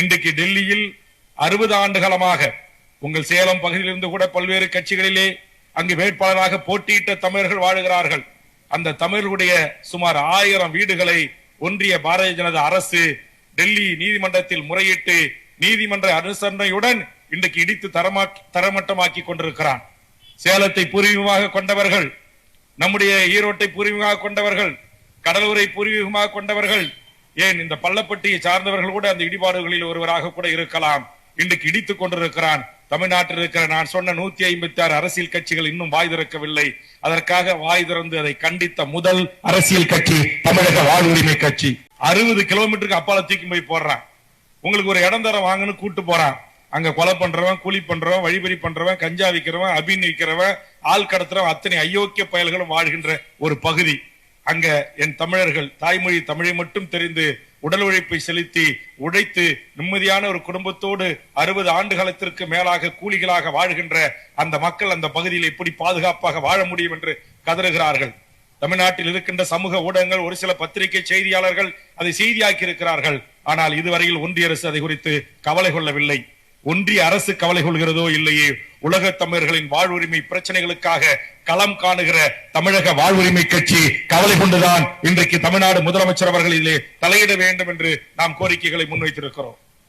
இன்றைக்கு டெல்லியில் 60 ஆண்டு காலமாக உங்கள் சேலம் பகுதியிலிருந்து கூட பல்வேறு கட்சிகளிலே அங்கு வேட்பாளராக போட்டியிட்ட தமிழர்கள் வாழுகிறார்கள். அந்த தமிழர்களுடைய சுமார் 1000 வீடுகளை ஒன்றிய பாரதிய ஜனதா அரசு டெல்லி நீதிமன்றத்தில் முறையிட்டு நீதிமன்ற அனுசரணையுடன் இன்றைக்கு இடித்து தரமட்டமாக்கி கொண்டிருக்கிறான். சேலத்தை பூர்வீகமாக கொண்டவர்கள், நம்முடைய ஈரோட்டை பூர்வீகமாக கொண்டவர்கள், கடலூரை பூர்வீகமாக கொண்டவர்கள், ஏன் இந்த பள்ளப்பட்டியை சார்ந்தவர்கள் கூட அந்த இடிபாடுகளில் ஒருவராக கூட இருக்கலாம். இன்றைக்கு இடித்துக் கொண்டிருக்கிறான். தமிழ்நாட்டில் இருக்கிற நான் சொன்ன 156 அரசியல் கட்சிகள் இன்னும் வாய் திறக்கவில்லை. அதற்காக வாய் திறந்து அதை கண்டித்த முதல் அரசியல் கட்சி தமிழக வாழ்வுரிமை கட்சி. 60 கிலோமீட்டருக்கு அப்பால தூக்கி போய் போடுறான். உங்களுக்கு ஒரு இடம் தர வாங்கன்னு கூட்டு போறான். அங்க கொலை பண்றவன், கூலி பண்றவன், வழிபறி பண்றவன், கஞ்சா விக்கிறவன், அபின் விக்கிறவன், ஆள் கடத்துறவன், அத்தனை அயோக்கிய பயல்களும் வாழ்கின்ற ஒரு பகுதி. அங்க என் தமிழர்கள் தாய்மொழி தமிழை மட்டும் தெரிந்து உடல் உழைப்பை செலுத்தி உழைத்து நிம்மதியான ஒரு குடும்பத்தோடு 60 ஆண்டு காலத்திற்கு மேலாக கூலிகளாக வாழ்கின்ற அந்த மக்கள் அந்த பகுதியில் எப்படி பாதுகாப்பாக வாழ முடியும் என்று கதறுகிறார்கள். தமிழ்நாட்டில் இருக்கின்ற சமூக ஊடகங்கள், ஒரு சில பத்திரிகை செய்தியாளர்கள் அதை செய்தியாக்கி இருக்கிறார்கள். ஆனால் இதுவரையில் ஒன்றிய அரசு அதை குறித்து கவலை கொள்ளவில்லை. ஒன்றிய அரசு கவலை கொள்கிறதோ இல்லையே, உலக தமிழர்களின் வாழ்வுரிமை பிரச்சனைகளுக்காக களம் காணுகிற தமிழக வாழ்வுரிமை கட்சி கவலை கொண்டுதான் இன்றைக்கு தமிழ்நாடு முதலமைச்சர் அவர்கள் இதிலே தலையிட வேண்டும் என்று நாம் கோரிக்கைகளை முன்வைத்திருக்கிறோம்.